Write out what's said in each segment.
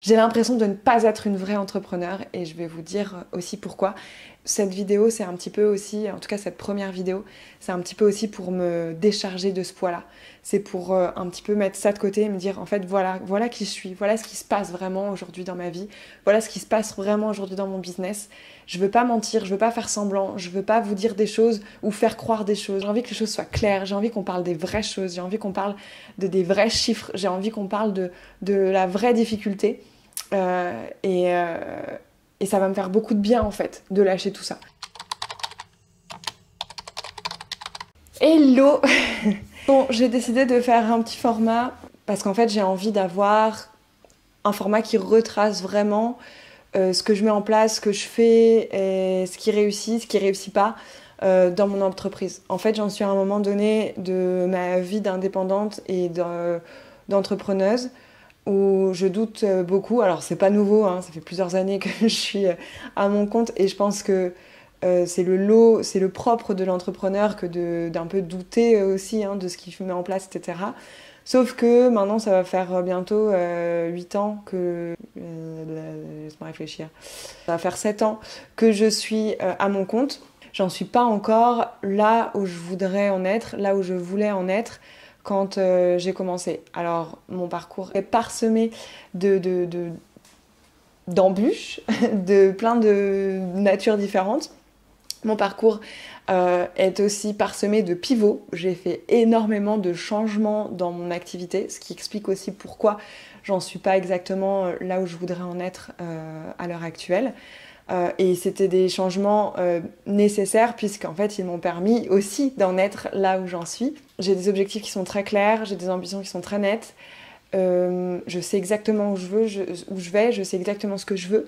J'ai l'impression de ne pas être une vraie entrepreneur et je vais vous dire aussi pourquoi. Cette vidéo, c'est un petit peu aussi, en tout cas cette première vidéo, c'est un petit peu aussi pour me décharger de ce poids-là. C'est pour un petit peu mettre ça de côté et me dire en fait voilà qui je suis, voilà ce qui se passe vraiment aujourd'hui dans ma vie, voilà ce qui se passe vraiment aujourd'hui dans mon business. Je veux pas mentir, je veux pas faire semblant, je veux pas vous dire des choses ou faire croire des choses. J'ai envie que les choses soient claires, j'ai envie qu'on parle des vraies choses, j'ai envie qu'on parle des vrais chiffres, j'ai envie qu'on parle de la vraie difficulté. Euh, et, euh, et ça va me faire beaucoup de bien en fait de lâcher tout ça. Hello. Bon, j'ai décidé de faire un petit format parce qu'en fait j'ai envie d'avoir un format qui retrace vraiment ce que je mets en place, ce que je fais, et ce qui réussit pas dans mon entreprise. En fait, j'en suis à un moment donné de ma vie d'indépendante et d'entrepreneuse où je doute beaucoup. Alors c'est pas nouveau, hein, ça fait plusieurs années que je suis à mon compte et je pense que c'est le lot, c'est le propre de l'entrepreneur que d'un peu douter aussi hein, de ce qu'il met en place, etc. Sauf que maintenant ça va faire bientôt 8 ans que... laisse-moi réfléchir. Ça va faire 7 ans que je suis à mon compte. J'en suis pas encore là où je voudrais en être, là où je voulais en être quand j'ai commencé. Alors, mon parcours est parsemé d'embûches, de plein de natures différentes. Mon parcours est aussi parsemé de pivots. J'ai fait énormément de changements dans mon activité, ce qui explique aussi pourquoi j'en suis pas exactement là où je voudrais en être à l'heure actuelle. Et c'était des changements nécessaires puisqu'en fait ils m'ont permis aussi d'en être là où j'en suis. J'ai des objectifs qui sont très clairs, j'ai des ambitions qui sont très nettes. Je sais exactement où je vais, je sais exactement ce que je veux.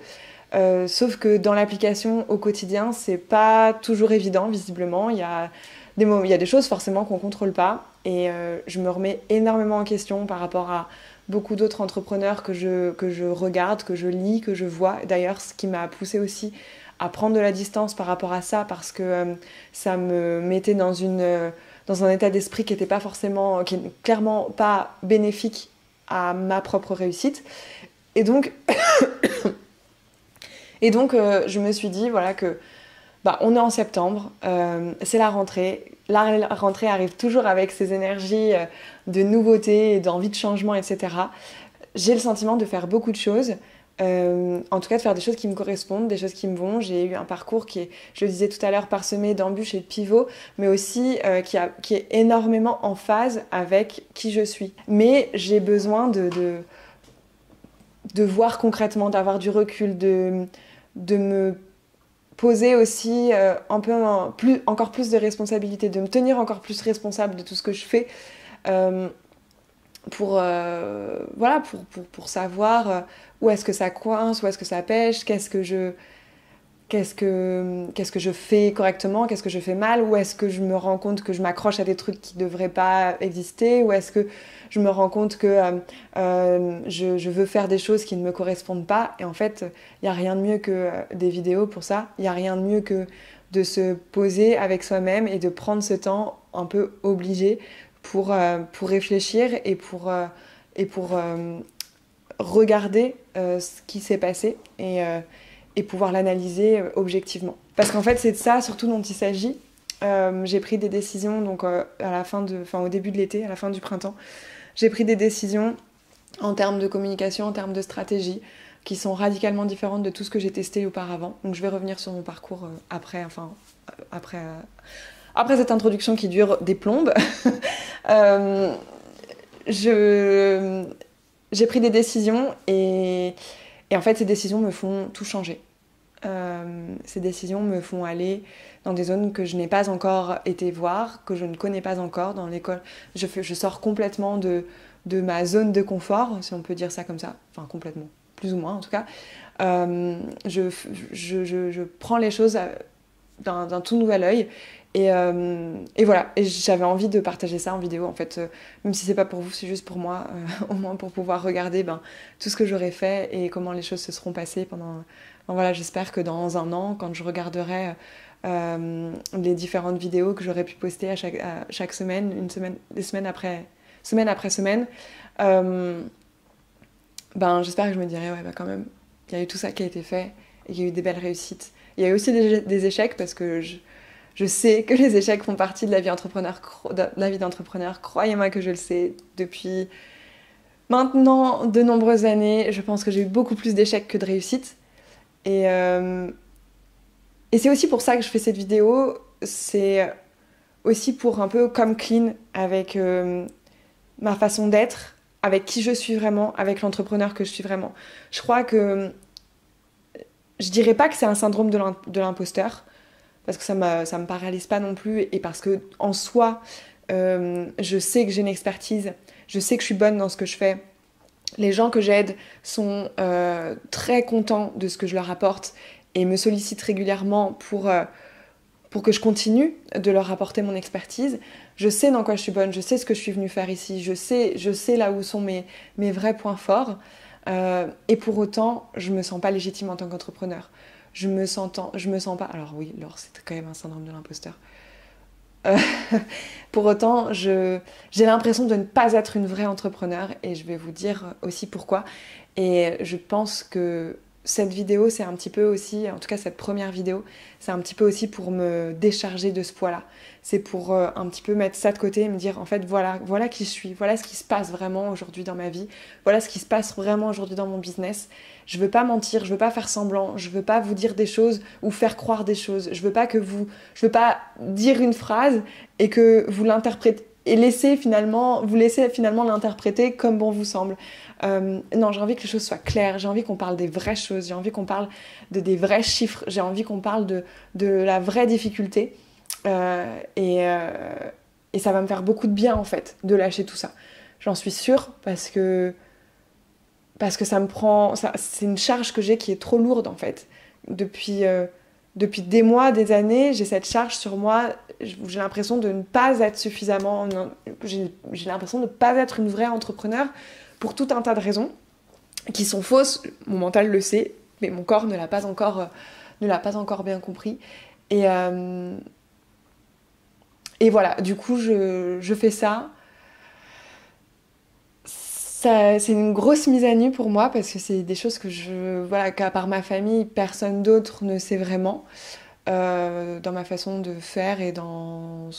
Sauf que dans l'application au quotidien, c'est pas toujours évident visiblement. Il y a des choses forcément qu'on contrôle pas. Et je me remets énormément en question par rapport à beaucoup d'autres entrepreneurs que je regarde, que je lis, que je vois. D'ailleurs, ce qui m'a poussée aussi à prendre de la distance par rapport à ça, parce que ça me mettait dans un état d'esprit qui qui n'est clairement pas bénéfique à ma propre réussite. Et donc, je me suis dit voilà que bah, on est en septembre, c'est la rentrée. La rentrée arrive toujours avec ses énergies de nouveauté et d'envie de changement, etc. J'ai le sentiment de faire beaucoup de choses, en tout cas de faire des choses qui me correspondent, des choses qui me vont. J'ai eu un parcours qui est, je le disais tout à l'heure, parsemé d'embûches et de pivots, mais aussi qui est énormément en phase avec qui je suis. Mais j'ai besoin de voir concrètement, d'avoir du recul, de me poser aussi encore plus de responsabilités, de me tenir encore plus responsable de tout ce que je fais euh, voilà, pour savoir où est-ce que ça coince, où est-ce que ça pêche, qu'est-ce que je fais correctement, qu'est-ce que je fais mal, où est-ce que je me rends compte que je m'accroche à des trucs qui ne devraient pas exister, où est-ce que je me rends compte que je veux faire des choses qui ne me correspondent pas. Et en fait, il n'y a rien de mieux que des vidéos pour ça, il n'y a rien de mieux que de se poser avec soi-même et de prendre ce temps un peu obligé pour réfléchir et pour regarder ce qui s'est passé et pouvoir l'analyser objectivement. Parce qu'en fait, c'est de ça surtout dont il s'agit. J'ai pris des décisions donc au début de l'été, à la fin du printemps. J'ai pris des décisions en termes de communication, en termes de stratégie, qui sont radicalement différentes de tout ce que j'ai testé auparavant. Donc je vais revenir sur mon parcours après, après cette introduction qui dure des plombes. euh, je, j'ai pris des décisions et en fait ces décisions me font tout changer. Ces décisions me font aller dans des zones que je n'ai pas encore été voir, que je ne connais pas encore dans l'école. Je sors complètement de ma zone de confort, si on peut dire ça comme ça. Enfin, complètement, plus ou moins en tout cas. Je prends les choses d'un tout nouvel œil. Et voilà, et j'avais envie de partager ça en vidéo en fait, même si c'est pas pour vous, c'est juste pour moi, au moins pour pouvoir regarder tout ce que j'aurais fait et comment les choses se seront passées pendant. Voilà, j'espère que dans un an, quand je regarderai les différentes vidéos que j'aurais pu poster à chaque semaine, des semaines après semaine, ben j'espère que je me dirai, ouais, bah quand même, il y a eu tout ça qui a été fait et il y a eu des belles réussites. Il y a eu aussi des échecs parce que je sais que les échecs font partie de la vie d'entrepreneur. Croyez-moi que je le sais depuis maintenant de nombreuses années. Je pense que j'ai eu beaucoup plus d'échecs que de réussites. Et, euh, et c'est aussi pour ça que je fais cette vidéo. C'est aussi pour un peu comme clean avec ma façon d'être, avec qui je suis vraiment, avec l'entrepreneur que je suis vraiment. Je crois que je dirais pas que c'est un syndrome de l'imposteur, parce que ça me paralyse pas non plus, et parce que en soi, je sais que j'ai une expertise, je sais que je suis bonne dans ce que je fais. Les gens que j'aide sont très contents de ce que je leur apporte et me sollicitent régulièrement pour que je continue de leur apporter mon expertise. Je sais dans quoi je suis bonne, je sais ce que je suis venue faire ici, je sais là où sont mes vrais points forts. Et pour autant, je me sens pas légitime en tant qu'entrepreneur. Je me sens pas. Alors oui, Laure, c'est quand même un syndrome de l'imposteur. Euh, pour autant, j'ai l'impression de ne pas être une vraie entrepreneur et je vais vous dire aussi pourquoi. Et je pense que cette vidéo, c'est un petit peu aussi, en tout cas cette première vidéo, c'est un petit peu aussi pour me décharger de ce poids-là. C'est pour un petit peu mettre ça de côté et me dire en fait voilà qui je suis, voilà ce qui se passe vraiment aujourd'hui dans ma vie, voilà ce qui se passe vraiment aujourd'hui dans mon business. Je veux pas mentir, je veux pas faire semblant, je veux pas vous dire des choses ou faire croire des choses. Je veux pas dire une phrase et que vous l'interprétez et vous laissez finalement l'interpréter comme bon vous semble. Non, j'ai envie que les choses soient claires, j'ai envie qu'on parle des vraies choses, j'ai envie qu'on parle des vrais chiffres, j'ai envie qu'on parle de la vraie difficulté. Euh, et, euh, et ça va me faire beaucoup de bien en fait de lâcher tout ça. J'en suis sûre parce que ça me prend, c'est une charge que j'ai qui est trop lourde en fait. Depuis des mois, des années, j'ai cette charge sur moi. J'ai l'impression de ne pas être suffisamment, j'ai l'impression de ne pas être une vraie entrepreneur pour tout un tas de raisons qui sont fausses. Mon mental le sait, mais mon corps ne l'a pas encore bien compris. Et, euh, et voilà, du coup, je fais ça. C'est une grosse mise à nu pour moi parce que c'est des choses voilà, qu'à part ma famille, personne d'autre ne sait vraiment dans ma façon de faire et dans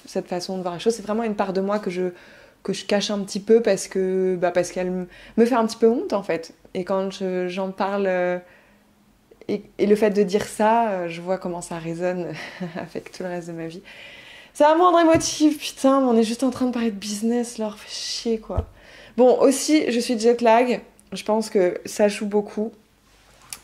cette façon de voir les choses. C'est vraiment une part de moi que je cache un petit peu parce qu'elle me fait un petit peu honte en fait. Et quand j'en parle et le fait de dire ça, je vois comment ça résonne avec tout le reste de ma vie. C'est un moindre émotif, putain, mais on est juste en train de parler de business, là, fait chier quoi. Bon, aussi, je suis jet lag, je pense que ça joue beaucoup.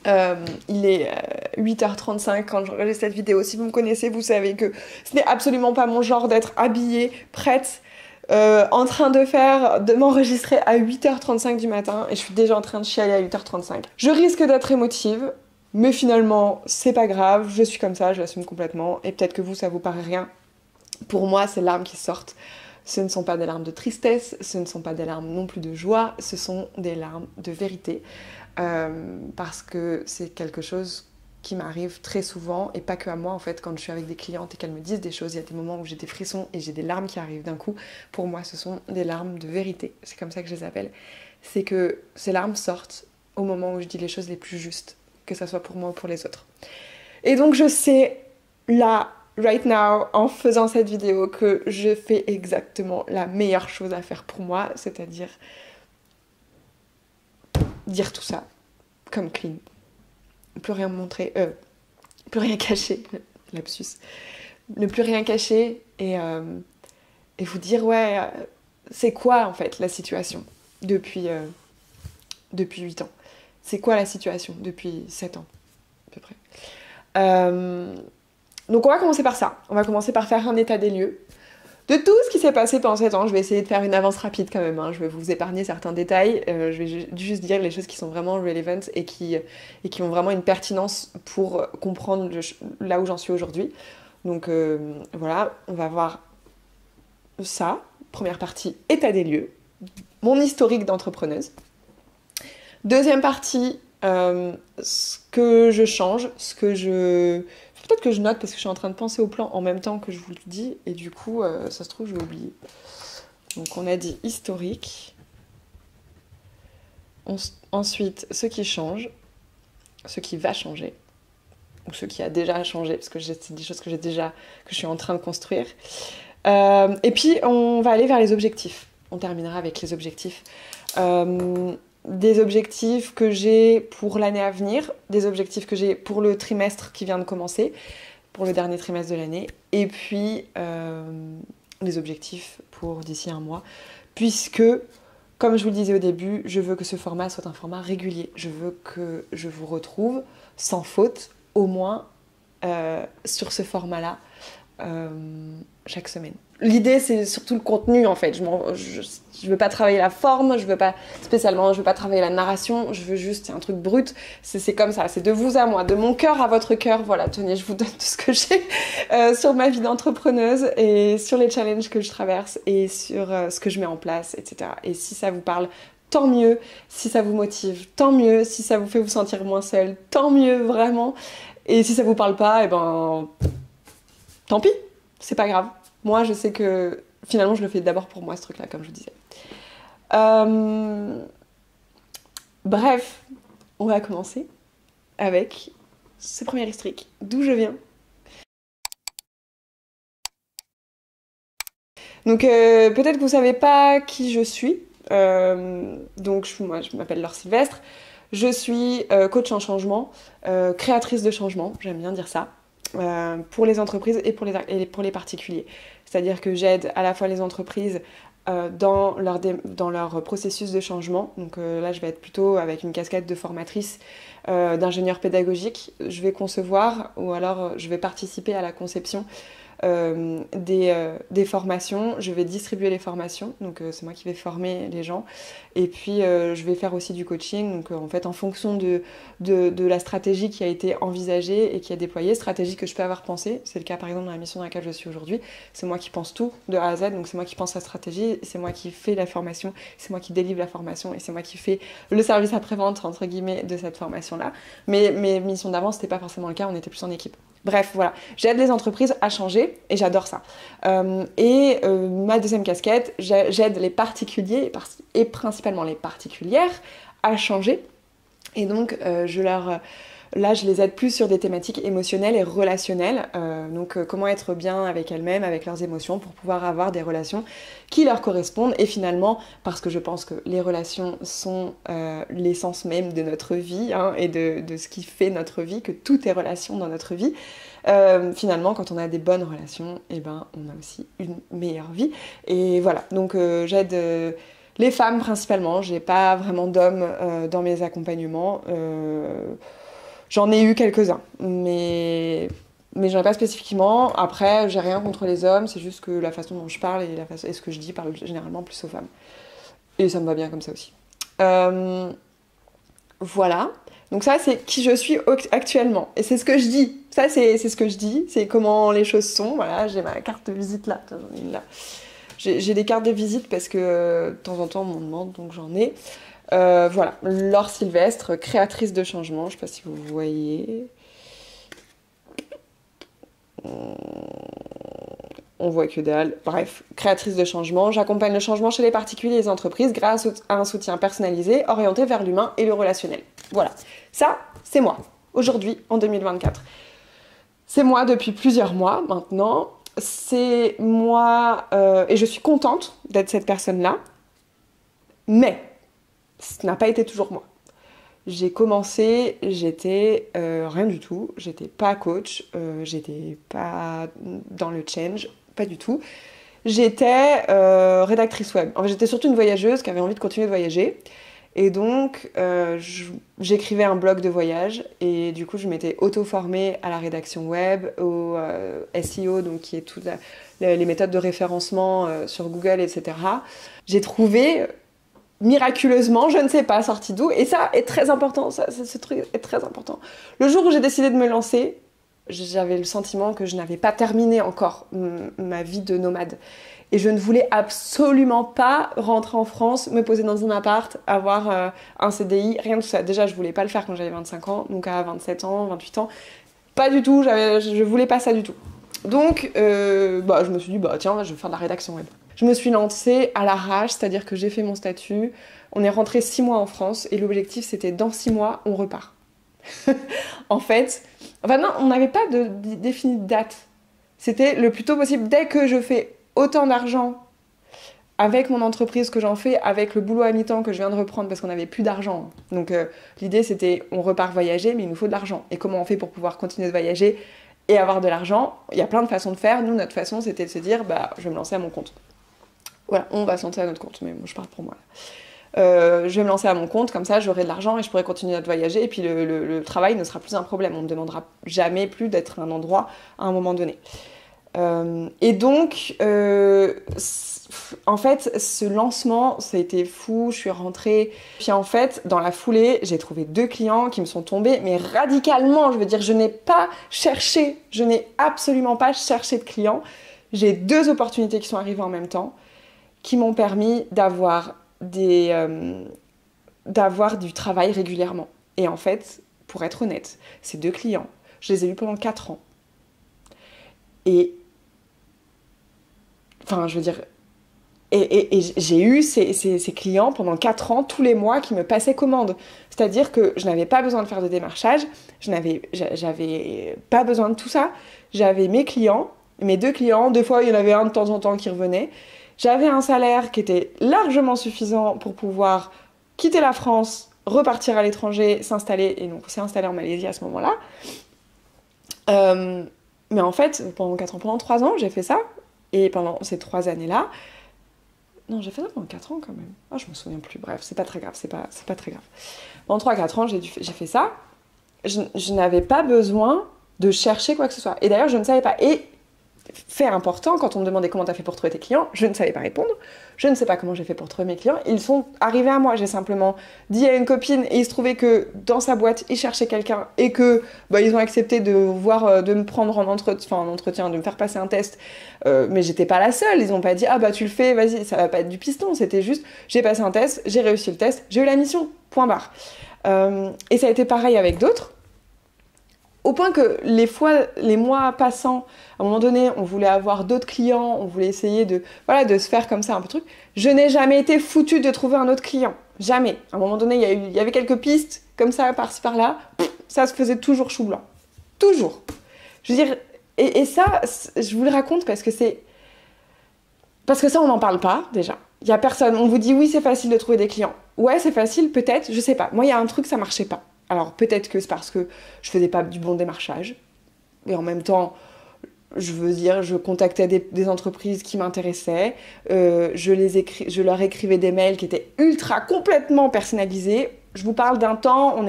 Il est 8h35 quand j'enregistre cette vidéo. Si vous me connaissez, vous savez que ce n'est absolument pas mon genre d'être habillée, prête, en train de m'enregistrer à 8h35 du matin et je suis déjà en train de chialer à 8h35. Je risque d'être émotive, mais finalement, c'est pas grave, je suis comme ça, je l'assume complètement et peut-être que vous, ça vous paraît rien. Pour moi, ces larmes qui sortent, ce ne sont pas des larmes de tristesse, ce ne sont pas des larmes non plus de joie, ce sont des larmes de vérité. Parce que c'est quelque chose qui m'arrive très souvent, et pas que à moi en fait, quand je suis avec des clientes et qu'elles me disent des choses, il y a des moments où j'ai des frissons et j'ai des larmes qui arrivent d'un coup. Pour moi, ce sont des larmes de vérité, c'est comme ça que je les appelle. C'est que ces larmes sortent au moment où je dis les choses les plus justes, que ça soit pour moi ou pour les autres. Et donc je sais, là, right now, en faisant cette vidéo, que je fais exactement la meilleure chose à faire pour moi, c'est-à-dire dire tout ça comme clean. Plus rien montrer, plus rien cacher, lapsus. Ne plus rien cacher et vous dire, ouais, c'est quoi en fait la situation depuis 8 ans? C'est quoi la situation depuis 7 ans à peu près? Donc on va commencer par ça. On va commencer par faire un état des lieux de tout ce qui s'est passé pendant 7 ans. Je vais essayer de faire une avance rapide quand même, hein. Je vais vous épargner certains détails. Je vais juste dire les choses qui sont vraiment relevant et qui ont vraiment une pertinence pour comprendre là où j'en suis aujourd'hui. Donc voilà, on va voir ça. Première partie, état des lieux. Mon historique d'entrepreneuse. Deuxième partie, ce que je change, peut-être que je note parce que je suis en train de penser au plan en même temps que je vous le dis et du coup, ça se trouve, je vais oublier. Donc on a dit historique. Ensuite, ce qui change, ce qui va changer, ou ce qui a déjà changé, parce que c'est des choses que que je suis en train de construire. Et puis, on va aller vers les objectifs. On terminera avec les objectifs. Des objectifs que j'ai pour l'année à venir, des objectifs que j'ai pour le trimestre qui vient de commencer, pour le dernier trimestre de l'année, et puis des objectifs pour d'ici un mois, puisque, comme je vous le disais au début, je veux que ce format soit un format régulier. Je veux que je vous retrouve sans faute, au moins sur ce format-là, chaque semaine. L'idée, c'est surtout le contenu, en fait. Je veux pas travailler la forme, je veux pas travailler la narration, je veux juste un truc brut. C'est comme ça, c'est de vous à moi, de mon cœur à votre cœur. Voilà, tenez, je vous donne tout ce que j'ai sur ma vie d'entrepreneuse et sur les challenges que je traverse et sur ce que je mets en place, etc. Et si ça vous parle, tant mieux. Si ça vous motive, tant mieux. Si ça vous fait vous sentir moins seul, tant mieux, vraiment. Et si ça vous parle pas, eh ben, tant pis, c'est pas grave. Moi, je sais que finalement, je le fais d'abord pour moi, ce truc-là, comme je vous disais. Bref, on va commencer avec ce premier historique. D'où je viens. Donc, peut-être que vous savez pas qui je suis. Donc, moi, je m'appelle Laure Sylvestre. Je suis coach en changement, créatrice de changement, j'aime bien dire ça. Pour les entreprises et pour les particuliers. C'est-à-dire que j'aide à la fois les entreprises dans leur processus de changement. Donc là, je vais être plutôt avec une casquette de formatrice, d'ingénieur pédagogique. Je vais concevoir ou alors je vais participer à la conception des formations. Je vais distribuer les formations, donc c'est moi qui vais former les gens. Et puis je vais faire aussi du coaching, donc en fait en fonction de la stratégie qui a été envisagée et qui a déployée, stratégie que je peux avoir pensée. C'est le cas par exemple dans la mission dans laquelle je suis aujourd'hui. C'est moi qui pense tout de A à Z, donc c'est moi qui pense la stratégie, c'est moi qui fais la formation, c'est moi qui délivre la formation et c'est moi qui fais le service après-vente entre guillemets de cette formation-là. Mais mes missions d'avant, c'était pas forcément le cas, on était plus en équipe. Bref, voilà, j'aide les entreprises à changer et j'adore ça. Ma deuxième casquette, j'aide les particuliers et principalement les particulières à changer. Et donc, là, je les aide plus sur des thématiques émotionnelles et relationnelles. Comment être bien avec elles-mêmes, avec leurs émotions, pour pouvoir avoir des relations qui leur correspondent. Et finalement, parce que je pense que les relations sont l'essence même de notre vie et de ce qui fait notre vie, que tout est relation dans notre vie. Finalement, quand on a des bonnes relations, eh ben, on a aussi une meilleure vie. Et voilà, donc j'aide les femmes principalement. J'ai pas vraiment d'hommes dans mes accompagnements. J'en ai eu quelques-uns, mais j'en ai pas spécifiquement. Après, j'ai rien contre les hommes, c'est juste que la façon dont je parle et ce que je dis parle généralement plus aux femmes. Et ça me va bien comme ça aussi. Voilà. Donc ça, c'est qui je suis actuellement. Et c'est ce que je dis. Ça, c'est ce que je dis. C'est comment les choses sont. Voilà, j'ai ma carte de visite là. J'en ai une là. J'ai des cartes de visite parce que de temps en temps, on m'en demande, donc j'en ai. Voilà, Laure Sylvestre, créatrice de changement, je sais pas si vous voyez. On voit que dalle. Bref, créatrice de changement. J'accompagne le changement chez les particuliers et les entreprises grâce à un soutien personnalisé, orienté vers l'humain et le relationnel. Voilà, ça, c'est moi, aujourd'hui, en 2024. C'est moi depuis plusieurs mois maintenant. C'est moi, et je suis contente d'être cette personne-là. Mais ce n'a pas été toujours moi. J'ai commencé, j'étais rien du tout, j'étais pas coach, j'étais pas dans le change, pas du tout. J'étais rédactrice web. En fait, j'étais surtout une voyageuse qui avait envie de continuer de voyager. Et donc, j'écrivais un blog de voyage et du coup, je m'étais auto-formée à la rédaction web, au SEO, donc qui est toutes les méthodes de référencement sur Google, etc. J'ai trouvé miraculeusement, je ne sais pas, sorti d'où. Et ça est très important, ce truc est très important. Le jour où j'ai décidé de me lancer, j'avais le sentiment que je n'avais pas terminé encore ma vie de nomade. Et je ne voulais absolument pas rentrer en France, me poser dans un appart, avoir un CDI, rien de tout ça. Déjà, je voulais pas le faire quand j'avais 25 ans, donc à 27 ans, 28 ans. Pas du tout, je voulais pas ça du tout. Donc, je me suis dit, tiens, je vais faire de la rédaction web. Je me suis lancée à l'arrache, c'est-à-dire que j'ai fait mon statut, on est rentré 6 mois en France et l'objectif c'était dans 6 mois, on repart. En fait, enfin non, on n'avait pas de définie de date. C'était le plus tôt possible. Dès que je fais autant d'argent avec mon entreprise que j'en fais, avec le boulot à mi-temps que je viens de reprendre parce qu'on n'avait plus d'argent. Donc l'idée c'était on repart voyager, mais il nous faut de l'argent. Et comment on fait pour pouvoir continuer de voyager et avoir de l'argent? Il y a plein de façons de faire. Nous, notre façon c'était de se dire je vais me lancer à mon compte. Voilà, on va se lancer à notre compte, mais moi je parle pour moi. Je vais me lancer à mon compte, comme ça j'aurai de l'argent et je pourrai continuer à voyager et puis le travail ne sera plus un problème. On ne me demandera jamais plus d'être à un endroit à un moment donné. Et donc, en fait, ce lancement, ça a été fou, je suis rentrée. Puis en fait, dans la foulée, j'ai trouvé 2 clients qui me sont tombés, mais radicalement. Je veux dire, je n'ai absolument pas cherché de clients. J'ai 2 opportunités qui sont arrivées en même temps, qui m'ont permis d'avoir du travail régulièrement. Et en fait, pour être honnête, ces 2 clients, je les ai eus pendant 4 ans. Et enfin, je veux dire, et j'ai eu ces clients pendant 4 ans, tous les mois, qui me passaient commande. C'est-à-dire que je n'avais pas besoin de faire de démarchage, j'avais pas besoin de tout ça. J'avais mes clients, mes 2 clients, 2 fois il y en avait un de temps en temps qui revenait. J'avais un salaire qui était largement suffisant pour pouvoir quitter la France, repartir à l'étranger, s'installer, et donc on s'est installé en Malaisie à ce moment-là. Mais en fait, pendant 4 ans, pendant 3 ans, j'ai fait ça. Et pendant ces 3 années-là... Non, j'ai fait ça pendant 4 ans quand même. Ah, je me souviens plus. Bref, c'est pas très grave, c'est pas très grave. Pendant 3-4 ans, j'ai fait ça. Je n'avais pas besoin de chercher quoi que ce soit. Et d'ailleurs, je ne savais pas. Et fait important, quand on me demandait comment t'as fait pour trouver tes clients, je ne savais pas répondre. Je ne sais pas comment j'ai fait pour trouver mes clients. Ils sont arrivés à moi. J'ai simplement dit à une copine et il se trouvait que dans sa boîte, ils cherchaient quelqu'un et que ils ont accepté de me prendre en entretien, de me faire passer un test. Mais j'étais pas la seule. Ils ont pas dit tu le fais, vas-y, ça va pas être du piston. C'était juste j'ai passé un test, j'ai réussi le test, j'ai eu la mission. Point barre. Et ça a été pareil avec d'autres. Au point que les mois passant, à un moment donné, on voulait avoir d'autres clients, on voulait essayer de se faire comme ça un peu truc. Je n'ai jamais été foutue de trouver un autre client. Jamais. À un moment donné, il y avait quelques pistes, comme ça, par-ci, par-là. Ça se faisait toujours chou blanc. Toujours. Je veux dire, et ça, je vous le raconte parce que ça, on n'en parle pas, déjà. Il y a personne. On vous dit, oui, c'est facile de trouver des clients. Ouais, c'est facile, peut-être, je sais pas. Moi, il y a un truc, ça marchait pas. Alors peut-être que c'est parce que je faisais pas du bon démarchage. Et en même temps, je contactais des entreprises qui m'intéressaient. Je leur écrivais des mails qui étaient complètement personnalisés. Je vous parle d'un temps,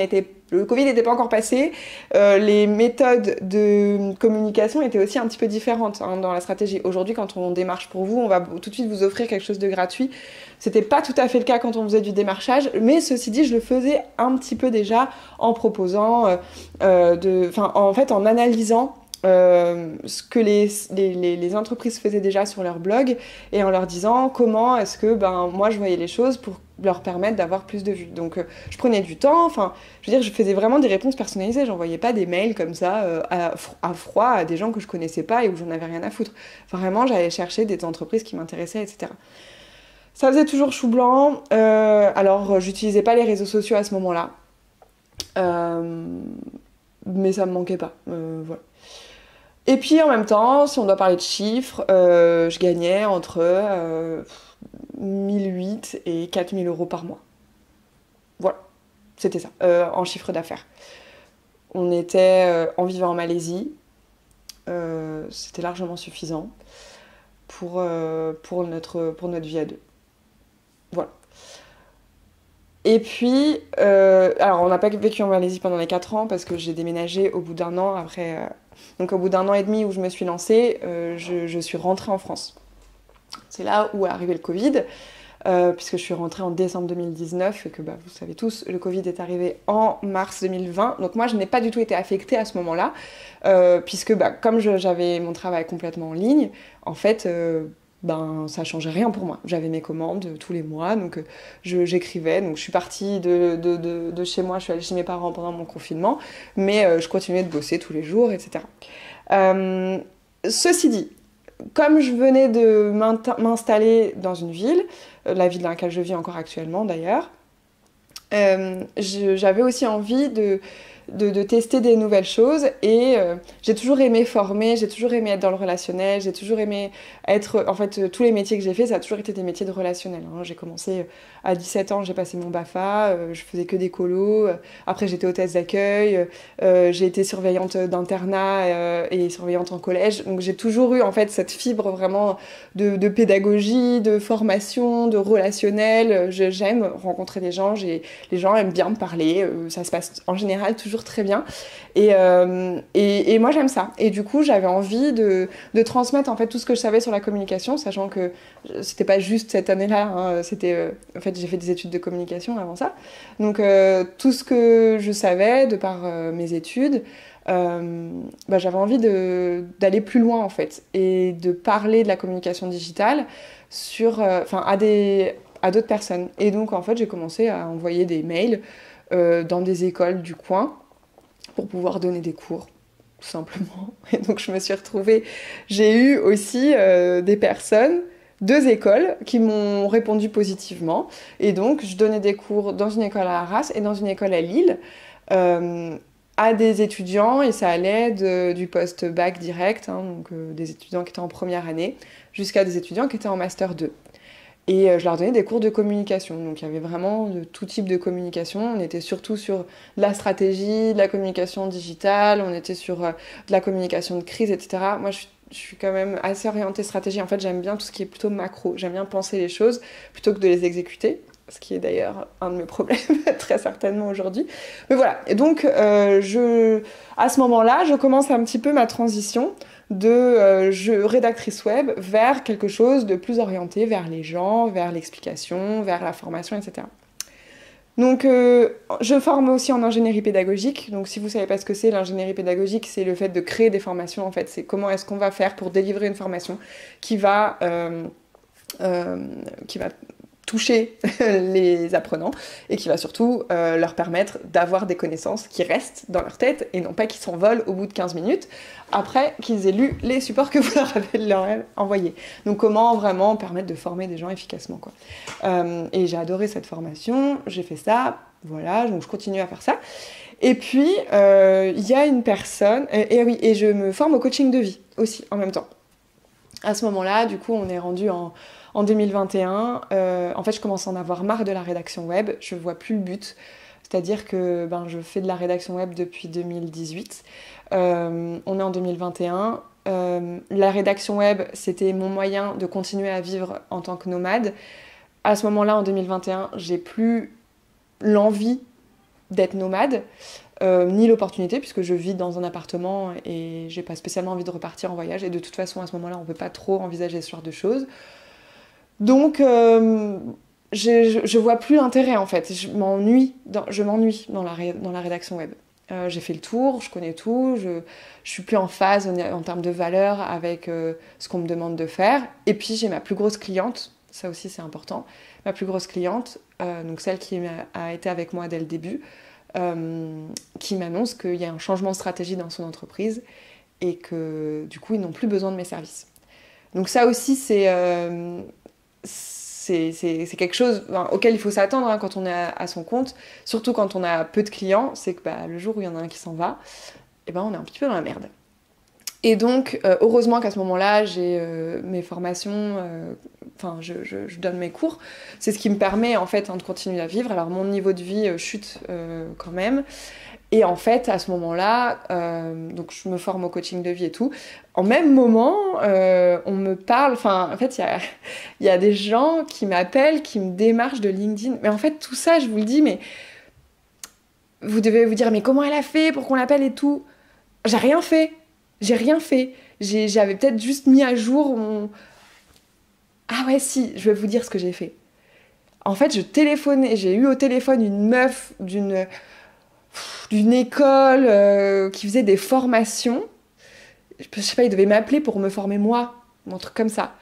le Covid n'était pas encore passé. Les méthodes de communication étaient aussi un petit peu différentes dans la stratégie. Aujourd'hui, quand on démarche pour vous, on va tout de suite vous offrir quelque chose de gratuit. C'était pas tout à fait le cas quand on faisait du démarchage, mais ceci dit, je le faisais un petit peu déjà en proposant, en analysant ce que les entreprises faisaient déjà sur leur blog et en leur disant comment est-ce que moi je voyais les choses pour leur permettre d'avoir plus de vues. Donc je prenais du temps, je veux dire, je faisais vraiment des réponses personnalisées, j'envoyais pas des mails comme ça à froid à des gens que je connaissais pas et où j'en avais rien à foutre. Vraiment, j'allais chercher des entreprises qui m'intéressaient, etc. Ça faisait toujours chou blanc. Alors, j'utilisais pas les réseaux sociaux à ce moment-là. Mais ça me manquait pas. Voilà. Et puis, en même temps, si on doit parler de chiffres, je gagnais entre 1008 et 4000 euros par mois. Voilà. C'était ça, en chiffre d'affaires. On était en vivant en Malaisie. C'était largement suffisant pour notre vie à deux. Voilà. Et puis, alors on n'a pas vécu en Malaisie pendant les 4 ans parce que j'ai déménagé au bout d'1 an après. Donc au bout d'1 an et demi où je me suis lancée, je suis rentrée en France. C'est là où est arrivé le Covid, puisque je suis rentrée en décembre 2019 et que vous savez tous, le Covid est arrivé en mars 2020. Donc moi je n'ai pas du tout été affectée à ce moment-là, puisque comme j'avais mon travail complètement en ligne, en fait... ça changeait rien pour moi. J'avais mes commandes tous les mois, donc j'écrivais. Donc je suis partie de chez moi, je suis allée chez mes parents pendant mon confinement, mais je continuais de bosser tous les jours, etc. Ceci dit, comme je venais de m'installer dans une ville, la ville dans laquelle je vis encore actuellement d'ailleurs, j'avais aussi envie de tester des nouvelles choses et j'ai toujours aimé former, j'ai toujours aimé être dans le relationnel, j'ai toujours aimé être... En fait, tous les métiers que j'ai fait, ça a toujours été des métiers de relationnel. Hein. J'ai commencé à 17 ans, j'ai passé mon BAFA, je faisais que des colos, après j'étais hôtesse d'accueil, j'ai été surveillante d'internat et surveillante en collège, donc j'ai toujours eu en fait cette fibre vraiment de pédagogie, de formation, de relationnel. J'aime rencontrer des gens, les gens aiment bien me parler, ça se passe en général toujours très bien. Et moi j'aime ça. Et du coup j'avais envie de transmettre en fait tout ce que je savais sur la communication, sachant que c'était pas juste cette année-là, hein, c'était en fait j'ai fait des études de communication avant ça. Donc tout ce que je savais de par mes études, j'avais envie d'aller plus loin en fait et de parler de la communication digitale à d'autres personnes. Et donc en fait j'ai commencé à envoyer des mails dans des écoles du coin pour pouvoir donner des cours, tout simplement. Et donc je me suis retrouvée, j'ai eu aussi des personnes, 2 écoles qui m'ont répondu positivement. Et donc je donnais des cours dans une école à Arras et dans une école à Lille à des étudiants, et ça allait du post-bac direct, hein, donc des étudiants qui étaient en première année, jusqu'à des étudiants qui étaient en master 2. Et je leur donnais des cours de communication. Donc il y avait vraiment de tout type de communication. On était surtout sur de la stratégie, de la communication digitale, on était sur de la communication de crise, etc. Moi, je suis quand même assez orientée stratégie. En fait, j'aime bien tout ce qui est plutôt macro. J'aime bien penser les choses plutôt que de les exécuter. Ce qui est d'ailleurs un de mes problèmes, très certainement aujourd'hui. Mais voilà. Et donc, à ce moment-là, je commence un petit peu ma transition de rédactrice web vers quelque chose de plus orienté vers les gens, vers l'explication, vers la formation, etc. Donc, je forme aussi en ingénierie pédagogique. Donc, si vous ne savez pas ce que c'est, l'ingénierie pédagogique, c'est le fait de créer des formations. En fait, c'est comment est-ce qu'on va faire pour délivrer une formation qui va toucher les apprenants et qui va surtout leur permettre d'avoir des connaissances qui restent dans leur tête et non pas qui s'envolent au bout de 15 minutes après qu'ils aient lu les supports que vous leur avez envoyés. Donc comment vraiment permettre de former des gens efficacement, quoi. Et j'ai adoré cette formation, j'ai fait ça, voilà, donc je continue à faire ça. Et puis, il y a une personne, et je me forme au coaching de vie aussi en même temps. À ce moment-là, du coup, on est rendu en 2021, en fait, je commence à en avoir marre de la rédaction web. Je vois plus le but. C'est-à-dire que je fais de la rédaction web depuis 2018. On est en 2021. La rédaction web, c'était mon moyen de continuer à vivre en tant que nomade. À ce moment-là, en 2021, j'ai plus l'envie d'être nomade, ni l'opportunité, puisque je vis dans un appartement et j'ai pas spécialement envie de repartir en voyage. Et de toute façon, à ce moment-là, on peut pas trop envisager ce genre de choses. Donc, je vois plus l'intérêt en fait. Je m'ennuie dans la rédaction web. J'ai fait le tour, je connais tout, je suis plus en phase en termes de valeur avec ce qu'on me demande de faire. Et puis j'ai ma plus grosse cliente, ça aussi c'est important, ma plus grosse cliente, donc celle qui a été avec moi dès le début, qui m'annonce qu'il y a un changement de stratégie dans son entreprise et que du coup ils n'ont plus besoin de mes services. Donc ça aussi c'est quelque chose auquel il faut s'attendre quand on est à son compte, surtout quand on a peu de clients, c'est que le jour où il y en a un qui s'en va, on est un petit peu dans la merde. Et donc, heureusement qu'à ce moment-là, j'ai mes formations, je donne mes cours, c'est ce qui me permet en fait de continuer à vivre. Alors mon niveau de vie chute quand même. Et en fait, à ce moment-là, donc je me forme au coaching de vie et tout. En même moment, on me parle... en fait, il y a des gens qui m'appellent, qui me démarchent de LinkedIn. Mais en fait, tout ça, je vous le dis, mais... Vous devez vous dire, mais comment elle a fait pour qu'on l'appelle et tout? J'ai rien fait. J'avais peut-être juste mis à jour mon... Ah ouais, si, je vais vous dire ce que j'ai fait. En fait, j'ai eu au téléphone une meuf d'une école qui faisait des formations. Je sais pas, il devait m'appeler pour me former moi, un truc comme ça.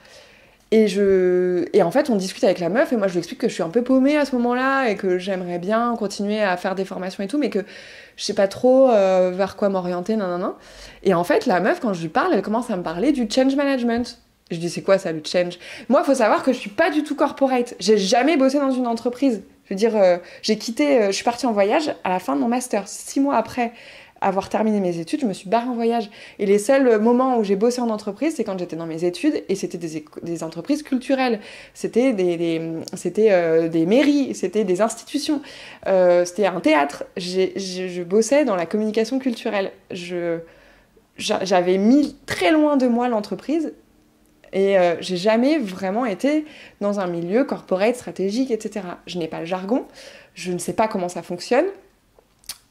Et en fait, on discute avec la meuf et moi je lui explique que je suis un peu paumée à ce moment-là et que j'aimerais bien continuer à faire des formations et tout, mais que je sais pas trop vers quoi m'orienter, non. Et en fait, la meuf, quand je lui parle, elle commence à me parler du change management. Je dis, c'est quoi ça, le change? Moi, il faut savoir que je suis pas du tout corporate. J'ai jamais bossé dans une entreprise. Je veux dire, j'ai quitté, je suis partie en voyage à la fin de mon master. 6 mois après avoir terminé mes études, je me suis barrée en voyage. Et les seuls moments où j'ai bossé en entreprise, c'est quand j'étais dans mes études, et c'était des entreprises culturelles. C'était des mairies, c'était des institutions, c'était un théâtre. Je bossais dans la communication culturelle. J'avais mis très loin de moi l'entreprise, et j'ai jamais vraiment été dans un milieu corporate, stratégique, etc. Je n'ai pas le jargon, je ne sais pas comment ça fonctionne.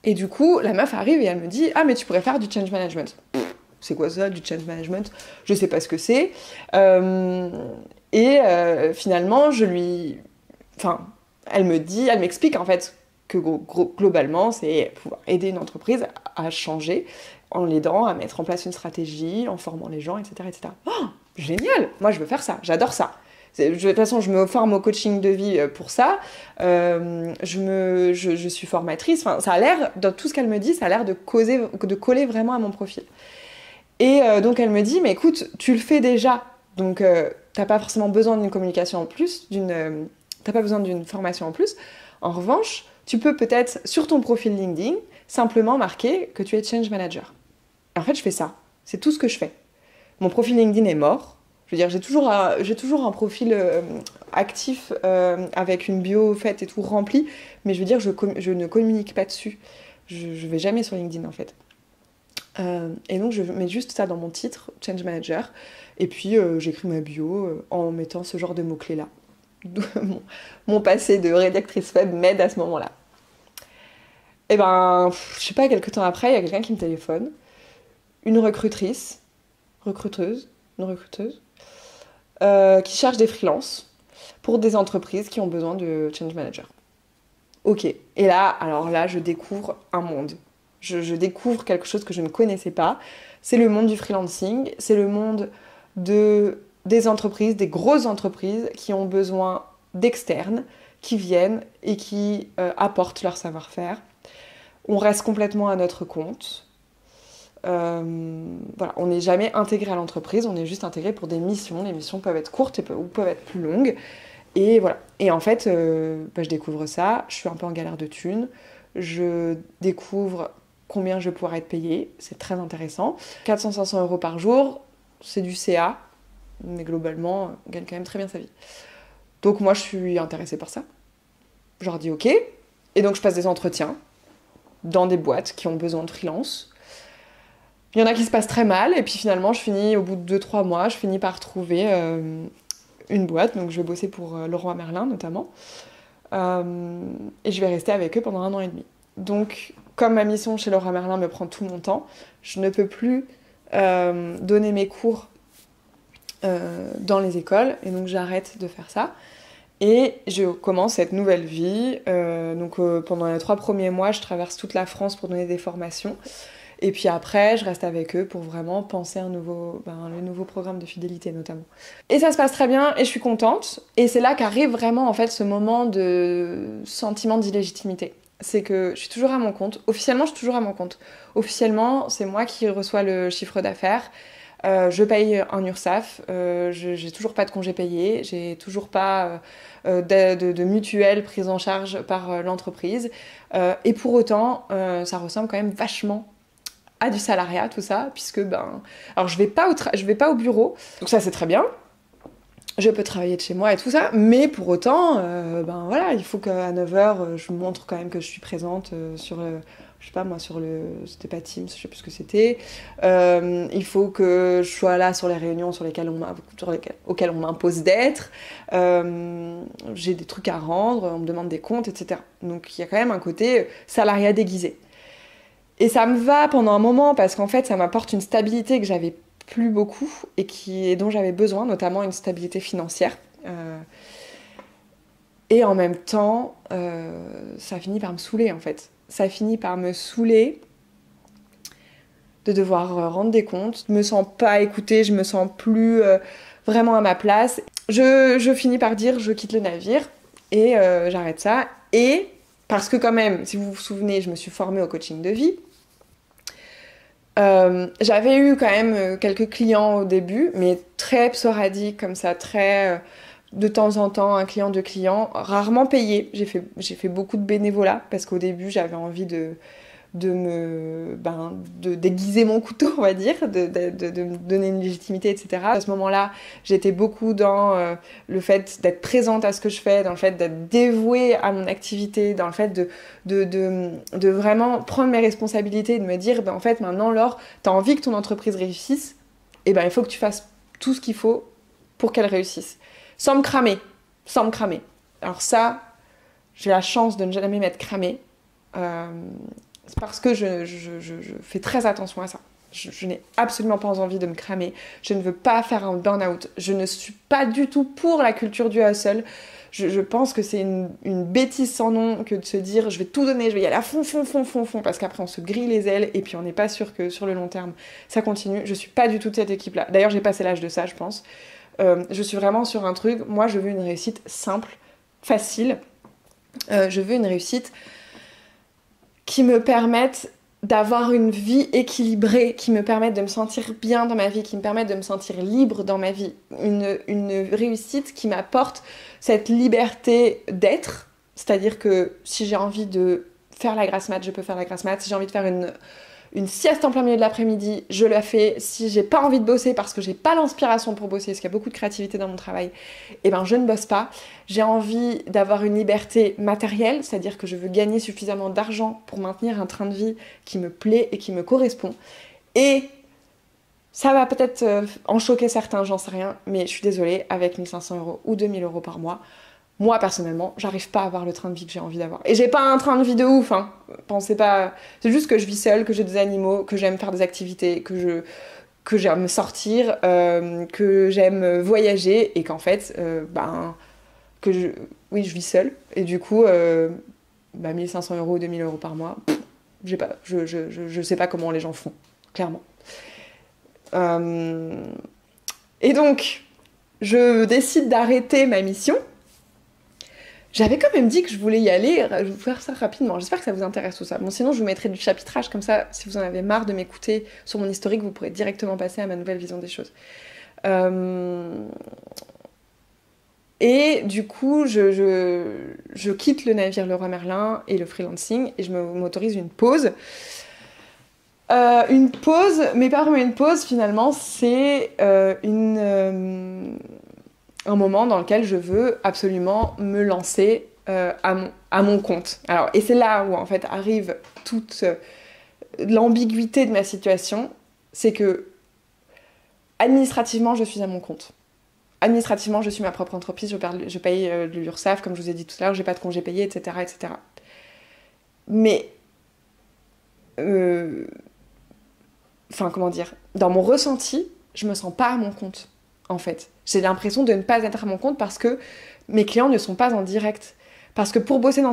Et du coup, la meuf arrive et elle me dit « Ah, mais tu pourrais faire du change management. » C'est quoi ça, du change management? Je sais pas ce que c'est. Finalement, elle m'explique en fait que globalement, c'est pouvoir aider une entreprise à changer en l'aidant à mettre en place une stratégie, en formant les gens, etc. etc. Oh, génial! Moi, je veux faire ça, j'adore ça. De toute façon, je me forme au coaching de vie pour ça. Je suis formatrice. Enfin, ça a l'air, dans tout ce qu'elle me dit, ça a l'air de coller vraiment à mon profil. Et donc, elle me dit, mais écoute, tu le fais déjà. Donc, t'as pas forcément besoin d'une communication en plus, t'as pas besoin d'une formation en plus. En revanche, tu peux peut-être, sur ton profil LinkedIn, simplement marquer que tu es change manager. Et en fait, je fais ça. C'est tout ce que je fais. Mon profil LinkedIn est mort. Je veux dire, j'ai toujours un profil actif avec une bio faite et tout rempli, mais je veux dire, je ne communique pas dessus. Je vais jamais sur LinkedIn en fait. Et donc, je mets juste ça dans mon titre, Change Manager, et puis j'écris ma bio en mettant ce genre de mots-clés-là. Mon passé de rédactrice web m'aide à ce moment-là. Et ben, je sais pas, quelques temps après, il y a quelqu'un qui me téléphone, une recruteuse, qui cherche des freelances pour des entreprises qui ont besoin de change manager. Ok, et là, alors là, je découvre un monde. Je découvre quelque chose que je ne connaissais pas. C'est le monde du freelancing, c'est le monde des entreprises, des grosses entreprises qui ont besoin d'externes, qui viennent et qui apportent leur savoir-faire. On reste complètement à notre compte. Voilà, on n'est jamais intégré à l'entreprise, on est juste intégré pour des missions. Les missions peuvent être courtes ou peuvent être plus longues. Et voilà. Et en fait, je découvre ça, je suis un peu en galère de thunes, je découvre combien je vais pouvoir être payée, c'est très intéressant. 400-500 € par jour, c'est du CA, mais globalement, on gagne quand même très bien sa vie. Donc moi, je suis intéressée par ça. Je leur dis ok, et donc je passe des entretiens dans des boîtes qui ont besoin de freelance. Il y en a qui se passent très mal, et puis finalement, au bout de 2-3 mois, je finis par trouver une boîte, donc je vais bosser pour Leroy Merlin notamment, et je vais rester avec eux pendant 1 an et demi. Donc, comme ma mission chez Leroy Merlin me prend tout mon temps, je ne peux plus donner mes cours dans les écoles, et donc j'arrête de faire ça. Et je commence cette nouvelle vie. Pendant les 3 premiers mois, je traverse toute la France pour donner des formations. Et puis après, je reste avec eux pour vraiment penser le nouveau programme de fidélité notamment. Et ça se passe très bien et je suis contente. Et c'est là qu'arrive vraiment en fait ce moment de sentiment d'illégitimité. C'est que je suis toujours à mon compte. Officiellement, je suis toujours à mon compte. Officiellement, c'est moi qui reçois le chiffre d'affaires. Je paye un URSSAF. J'ai toujours pas de congé payé. J'ai toujours pas de mutuelle prise en charge par l'entreprise. Et pour autant, ça ressemble quand même vachement à du salariat, tout ça, puisque alors je vais pas au bureau, donc ça c'est très bien, je peux travailler de chez moi et tout ça, mais pour autant, voilà, il faut qu'à 9h, je montre quand même que je suis présente sur je sais pas moi, c'était pas Teams, je sais plus ce que c'était, il faut que je sois là sur les réunions auxquelles on m'impose d'être, j'ai des trucs à rendre, on me demande des comptes, etc. Donc il y a quand même un côté salariat déguisé. Et ça me va pendant un moment parce qu'en fait, ça m'apporte une stabilité que j'avais plus beaucoup et dont j'avais besoin, notamment une stabilité financière. Et en même temps, ça finit par me saouler en fait. Ça finit par me saouler de devoir rendre des comptes. Je me sens pas écoutée, je me sens plus vraiment à ma place. Je finis par dire je quitte le navire et j'arrête ça. Et parce que quand même, si vous vous souvenez, je me suis formée au coaching de vie. J'avais eu quand même quelques clients au début, mais très sporadiques comme ça, très de temps en temps, un client, deux clients, rarement payé. J'ai fait beaucoup de bénévolat parce qu'au début j'avais envie de déguiser mon couteau, on va dire, de me donner une légitimité, etc. À ce moment-là, j'étais beaucoup dans le fait d'être présente à ce que je fais, dans le fait d'être dévouée à mon activité, dans le fait de vraiment prendre mes responsabilités et de me dire, en fait, maintenant, Laure, t'as envie que ton entreprise réussisse, et il faut que tu fasses tout ce qu'il faut pour qu'elle réussisse. Sans me cramer. Sans me cramer. Alors ça, j'ai la chance de ne jamais m'être cramée. C'est parce que je fais très attention à ça. Je n'ai absolument pas envie de me cramer. Je ne veux pas faire un burn-out. Je ne suis pas du tout pour la culture du hustle. Je pense que c'est une bêtise sans nom que de se dire je vais tout donner, je vais y aller à fond, parce qu'après on se grille les ailes et puis on n'est pas sûr que sur le long terme ça continue. Je suis pas du tout de cette équipe-là. D'ailleurs, j'ai passé l'âge de ça, je pense. Je suis vraiment sur un truc. Moi, je veux une réussite simple, facile. Je veux une réussite qui me permettent d'avoir une vie équilibrée, qui me permettent de me sentir bien dans ma vie, qui me permettent de me sentir libre dans ma vie. Une réussite qui m'apporte cette liberté d'être, c'est-à-dire que si j'ai envie de faire la grasse mat, je peux faire la grasse mat. Si j'ai envie de faire une sieste en plein milieu de l'après-midi, je la fais. Si j'ai pas envie de bosser parce que j'ai pas l'inspiration pour bosser, parce qu'il y a beaucoup de créativité dans mon travail, je ne bosse pas. J'ai envie d'avoir une liberté matérielle, c'est-à-dire que je veux gagner suffisamment d'argent pour maintenir un train de vie qui me plaît et qui me correspond. Et ça va peut-être en choquer certains, j'en sais rien, mais je suis désolée, avec 1 500 € ou 2 000 € par mois, moi, personnellement, j'arrive pas à avoir le train de vie que j'ai envie d'avoir. Et j'ai pas un train de vie de ouf, hein. Pensez pas... C'est juste que je vis seule, que j'ai des animaux, que j'aime faire des activités, que j'aime sortir, que j'aime voyager, et qu'en fait, oui, je vis seule. Et du coup, 1 500 € ou 2 000 € par mois, je sais pas comment les gens font, clairement. Et donc, je décide d'arrêter ma mission. J'avais quand même dit que je voulais y aller, je vais faire ça rapidement, j'espère que ça vous intéresse tout ça. Bon, sinon je vous mettrai du chapitrage, comme ça, si vous en avez marre de m'écouter sur mon historique, vous pourrez directement passer à ma nouvelle vision des choses. Et du coup, je quitte le navire Leroy Merlin et le freelancing, et je m'autorise une pause. Une pause, mais pas vraiment une pause finalement, c'est un moment dans lequel je veux absolument me lancer à mon compte. Alors, et c'est là où en fait arrive toute l'ambiguïté de ma situation, c'est que administrativement je suis à mon compte. Administrativement je suis ma propre entreprise, je paye de l'URSSAF comme je vous ai dit tout à l'heure, j'ai pas de congés payés, etc. etc. Mais comment dire, dans mon ressenti, je me sens pas à mon compte. En fait, j'ai l'impression de ne pas être à mon compte parce que mes clients ne sont pas en direct. Parce que pour bosser dans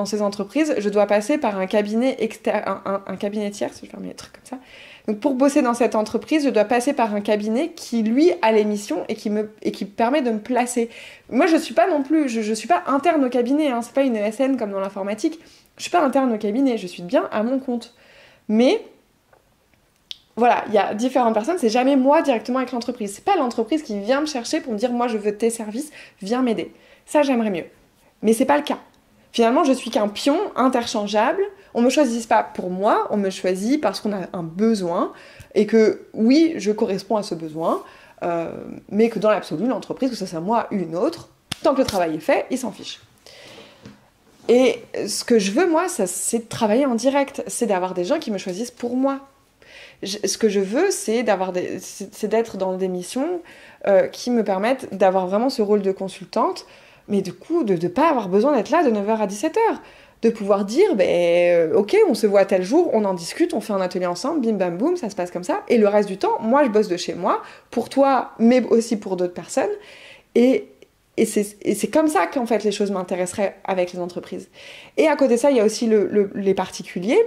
ces entreprises, je dois passer par un cabinet un cabinet tiers, si je ferme les trucs comme ça. Donc pour bosser dans cette entreprise, je dois passer par un cabinet qui, lui, a les missions et qui permet de me placer. Moi, je suis pas non plus, je suis pas interne au cabinet, hein, c'est pas une ESN comme dans l'informatique. Je suis pas interne au cabinet, je suis bien à mon compte. Mais voilà, il y a différentes personnes, c'est jamais moi directement avec l'entreprise. C'est pas l'entreprise qui vient me chercher pour me dire « moi je veux tes services, viens m'aider ». Ça, j'aimerais mieux. Mais c'est pas le cas. Finalement, je suis qu'un pion interchangeable. On me choisit pas pour moi, on me choisit parce qu'on a un besoin et que oui, je corresponds à ce besoin, mais que dans l'absolu, l'entreprise, que ce soit moi ou une autre, tant que le travail est fait, ils s'en fichent. Et ce que je veux, moi, c'est de travailler en direct, c'est d'avoir des gens qui me choisissent pour moi. Ce que je veux, c'est d'être dans des missions qui me permettent d'avoir vraiment ce rôle de consultante, mais du coup, de ne pas avoir besoin d'être là de 9h à 17h. De pouvoir dire, ok, on se voit tel jour, on en discute, on fait un atelier ensemble, bim bam boum, ça se passe comme ça. Et le reste du temps, moi, je bosse de chez moi, pour toi, mais aussi pour d'autres personnes. Et c'est comme ça qu'en fait les choses m'intéresseraient avec les entreprises. Et à côté de ça, il y a aussi les particuliers,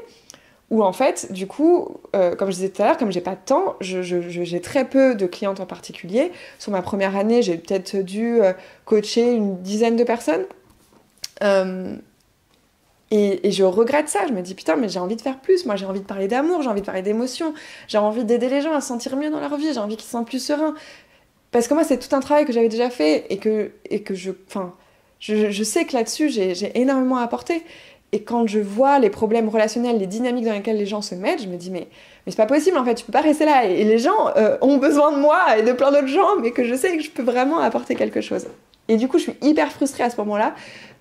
où en fait, du coup, comme je disais tout à l'heure, comme j'ai pas de temps, j'ai très peu de clientes en particulier. Sur ma première année, j'ai peut-être dû coacher une dizaine de personnes. Et je regrette ça, je me dis putain mais j'ai envie de faire plus, moi j'ai envie de parler d'amour, j'ai envie de parler d'émotions, j'ai envie d'aider les gens à se sentir mieux dans leur vie, j'ai envie qu'ils se sentent plus sereins. Parce que moi c'est tout un travail que j'avais déjà fait et que je sais que là-dessus j'ai énormément à apporter. Et quand je vois les problèmes relationnels, les dynamiques dans lesquelles les gens se mettent, je me dis mais c'est pas possible en fait, tu peux pas rester là. Et les gens ont besoin de moi et de plein d'autres gens, mais que je sais que je peux vraiment apporter quelque chose. Et du coup je suis hyper frustrée à ce moment-là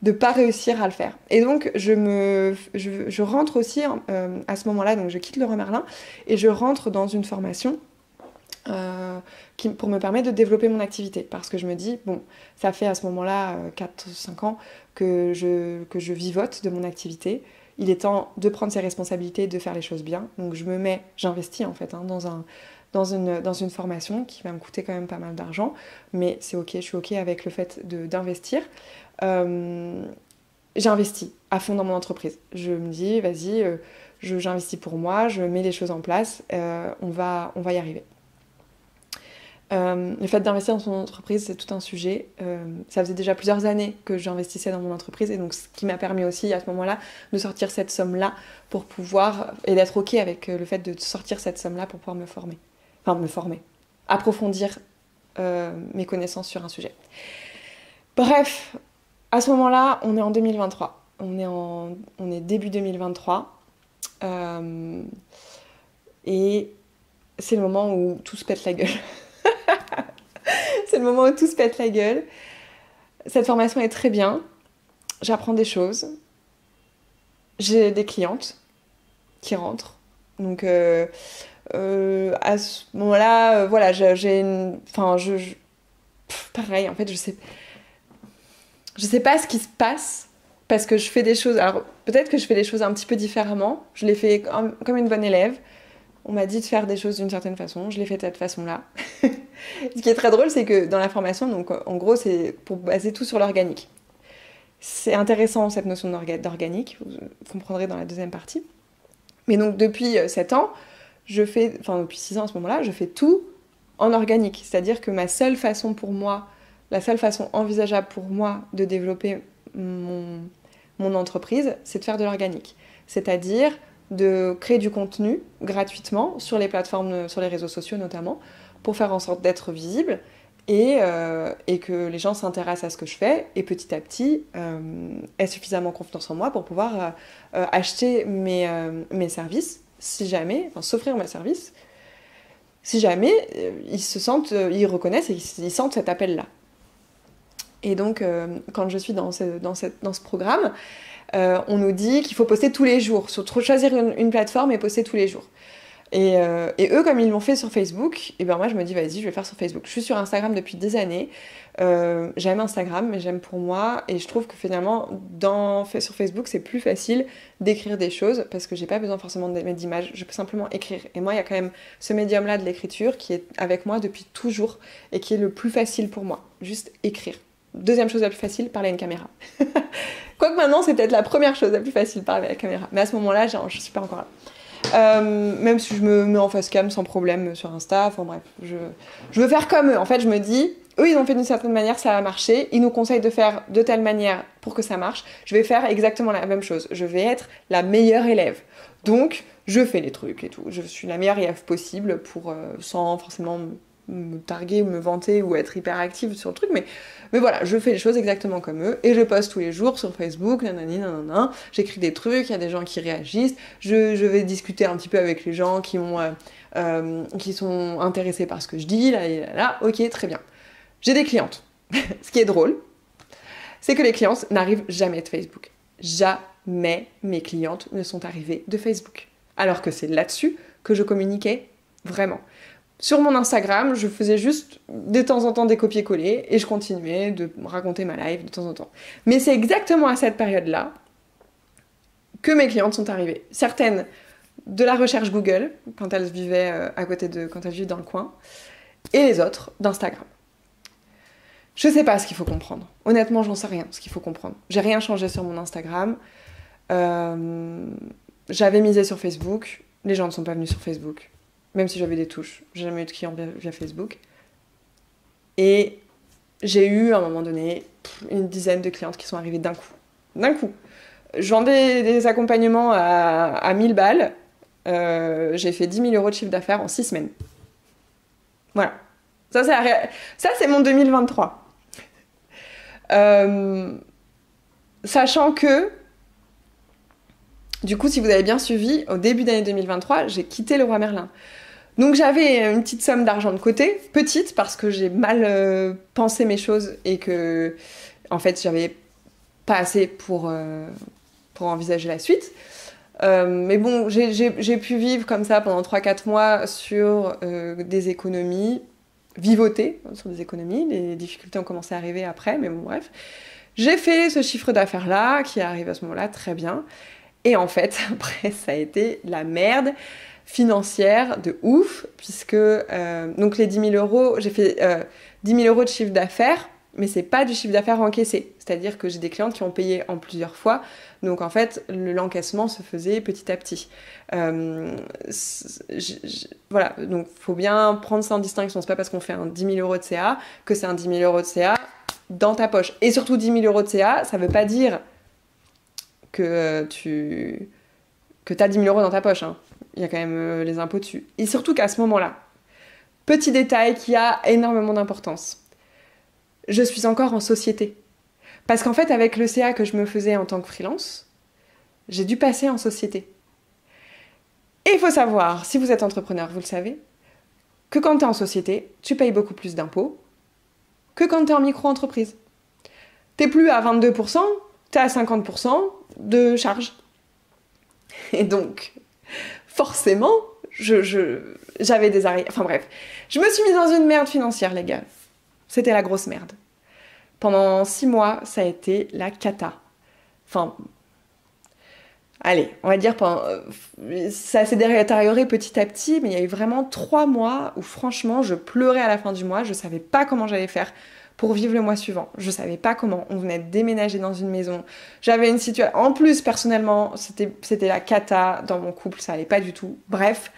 de pas réussir à le faire. Et donc je rentre aussi à ce moment-là, donc je quitte Leroy Merlin et je rentre dans une formation pour me permettre de développer mon activité. Parce que je me dis, bon, ça fait à ce moment-là 4-5 ans que je vivote de mon activité. Il est temps de prendre ses responsabilités, de faire les choses bien. Donc j'investis en fait dans une formation qui va me coûter quand même pas mal d'argent. Mais c'est ok, je suis ok avec le fait d'investir. J'investis à fond dans mon entreprise. Je me dis, vas-y, j'investis pour moi, je mets les choses en place, on va y arriver. Le fait d'investir dans son entreprise, c'est tout un sujet. Ça faisait déjà plusieurs années que j'investissais dans mon entreprise et donc ce qui m'a permis aussi à ce moment-là de sortir cette somme-là pour pouvoir, et d'être ok avec le fait de sortir cette somme-là pour pouvoir me former. Enfin, me former. Approfondir mes connaissances sur un sujet. Bref, à ce moment-là, on est en 2023. On est début 2023. Et c'est le moment où tout se pète la gueule. C'est le moment où tout se pète la gueule. Cette formation est très bien. J'apprends des choses. J'ai des clientes qui rentrent. Donc, à ce moment-là, voilà, j'ai une... Enfin, pareil, en fait, je sais pas ce qui se passe parce que je fais des choses... Alors, peut-être que je fais des choses un petit peu différemment. Je l'ai fait comme une bonne élève. On m'a dit de faire des choses d'une certaine façon, je l'ai fait de cette façon-là. Ce qui est très drôle, c'est que dans la formation, donc en gros, c'est pour baser tout sur l'organique. C'est intéressant cette notion d'organique, vous comprendrez dans la deuxième partie. Mais donc depuis 7 ans, depuis 6 ans à ce moment-là, je fais tout en organique. C'est-à-dire que ma seule façon pour moi, la seule façon envisageable pour moi de développer mon entreprise, c'est de faire de l'organique. C'est-à-dire de créer du contenu gratuitement sur les plateformes, sur les réseaux sociaux notamment, pour faire en sorte d'être visible et que les gens s'intéressent à ce que je fais et petit à petit aient suffisamment confiance en moi pour pouvoir acheter mes services, si jamais, enfin s'offrir mes services, si jamais ils reconnaissent et ils sentent cet appel-là. Et donc, quand je suis dans ce programme, on nous dit qu'il faut poster tous les jours, choisir une plateforme et poster tous les jours. Et eux, comme ils l'ont fait sur Facebook, et ben moi je me dis vas-y, je vais faire sur Facebook. Je suis sur Instagram depuis des années. J'aime Instagram, mais j'aime pour moi. Et je trouve que finalement, sur Facebook, c'est plus facile d'écrire des choses parce que j'ai pas besoin forcément de mettre d'images. Je peux simplement écrire. Et moi, il y a quand même ce médium-là de l'écriture qui est avec moi depuis toujours et qui est le plus facile pour moi. Juste écrire. Deuxième chose la plus facile, parler à une caméra. Quoique maintenant, c'est peut-être la première chose la plus facile, parler à la caméra. Mais à ce moment-là, je suis pas encore là. Même si je me mets en face cam sans problème sur Insta, enfin bref, je veux faire comme eux. En fait, je me dis, eux, ils ont fait d'une certaine manière, ça a marché. Ils nous conseillent de faire de telle manière pour que ça marche. Je vais faire exactement la même chose. Je vais être la meilleure élève. Donc, je fais les trucs et tout. Je suis la meilleure élève possible sans forcément me targuer ou me vanter ou être hyper active sur le truc, mais voilà, je fais les choses exactement comme eux et je poste tous les jours sur Facebook, nanana, j'écris des trucs, il y a des gens qui réagissent, je vais discuter un petit peu avec les gens qui sont intéressés par ce que je dis, là, ok, très bien. J'ai des clientes. Ce qui est drôle, c'est que les clientes n'arrivent jamais de Facebook. Jamais mes clientes ne sont arrivées de Facebook. Alors que c'est là-dessus que je communiquais vraiment. Sur mon Instagram, je faisais juste de temps en temps des copier-coller et je continuais de raconter ma life de temps en temps. Mais c'est exactement à cette période-là que mes clientes sont arrivées. Certaines de la recherche Google, quand elles vivaient quand elles vivaient dans le coin, et les autres d'Instagram. Je sais pas ce qu'il faut comprendre. Honnêtement, j'en sais rien ce qu'il faut comprendre. J'ai rien changé sur mon Instagram. J'avais misé sur Facebook. Les gens ne sont pas venus sur Facebook. Même si j'avais des touches. J'ai jamais eu de clients via Facebook. Et j'ai eu, à un moment donné, une dizaine de clientes qui sont arrivées d'un coup. D'un coup. Je vendais des accompagnements à 1000 balles. J'ai fait 10 000 euros de chiffre d'affaires en 6 semaines. Voilà. Ça, c'est mon 2023. Sachant que, du coup, si vous avez bien suivi, au début d'année 2023, j'ai quitté Leroy Merlin. Donc j'avais une petite somme d'argent de côté, petite, parce que j'ai mal pensé mes choses et que, en fait, j'avais pas assez pour envisager la suite. Mais bon, j'ai pu vivre comme ça pendant 3-4 mois sur des économies, vivoter sur des économies. Les difficultés ont commencé à arriver après, mais bon, bref. J'ai fait ce chiffre d'affaires-là, qui arrive à ce moment-là, très bien. Et en fait, après, ça a été la merde financière de ouf, puisque donc les 10 000 euros, j'ai fait 10 000 euros de chiffre d'affaires, mais c'est pas du chiffre d'affaires encaissé. C'est-à-dire que j'ai des clientes qui ont payé en plusieurs fois, donc en fait, l'encaissement se faisait petit à petit. Voilà, donc faut bien prendre ça en distinction. C'est pas parce qu'on fait un 10 000 euros de CA que c'est un 10 000 euros de CA dans ta poche. Et surtout 10 000 euros de CA, ça veut pas dire que t'as 10 000 euros dans ta poche, hein. Il y a quand même les impôts dessus. Et surtout qu'à ce moment-là, petit détail qui a énormément d'importance, je suis encore en société. Parce qu'en fait, avec le CA que je me faisais en tant que freelance, j'ai dû passer en société. Et il faut savoir, si vous êtes entrepreneur, vous le savez, que quand tu es en société, tu payes beaucoup plus d'impôts que quand tu es en micro-entreprise. Tu n'es plus à 22%, tu es à 50% de charges. Et donc, forcément, j'avais des arrêts. Enfin bref, je me suis mise dans une merde financière, les gars. C'était la grosse merde. Pendant 6 mois, ça a été la cata. Enfin, allez, on va dire, ça s'est détérioré petit à petit, mais il y a eu vraiment 3 mois où franchement, je pleurais à la fin du mois. Je savais pas comment j'allais faire pour vivre le mois suivant. Je savais pas comment. On venait de déménager dans une maison. J'avais une situation... En plus, personnellement, c'était la cata dans mon couple. Ça allait pas du tout. Bref,